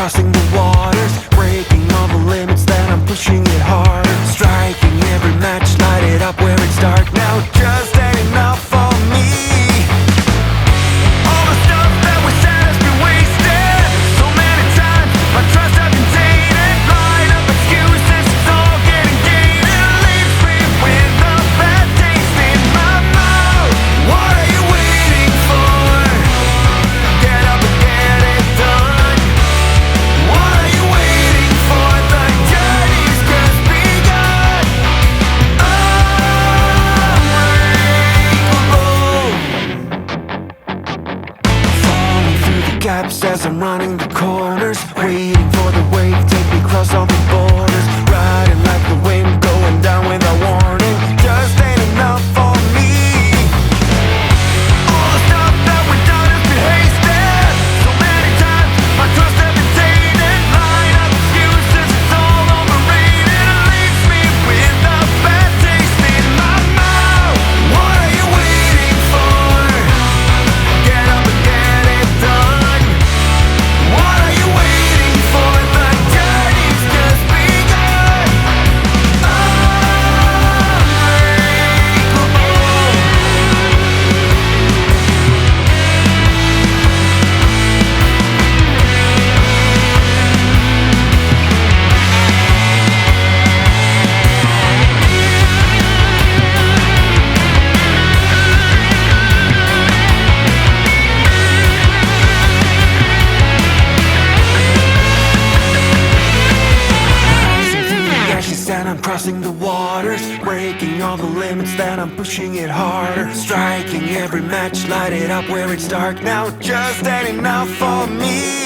crossing the waters, breaking all the limits, then I'm pushing it harder. Striking every match, light it up where it's dark. Now just ain't enough for me. All the stuff that we said has been wasted. So many times my trust I've been tainted. Line up excuses, it's all getting gated. Leaves me with a bad taste in my mouth. What are you waiting for? Get up and get it done. What are you waiting for? The journey's just begun. Unbreakable. Falling through the gaps as I'm running the corners, waiting for the wave, take me across all the borders. Riding like the wind, going down without warning. Just ain't enough for me. All the stuff that we've done has been hasted. So many times my trust has been tainted. Line up excuses, it's all overrated. It leaves me with a bad taste in my mouth. What are you waiting for? Get up and get it done. What are you waiting for? The journey's just begun. Rising through the ashes and I'm crossing the waters, breaking all the limits, then I'm pushing it harder. Striking every match, light it up where it's dark. Now just ain't enough for me.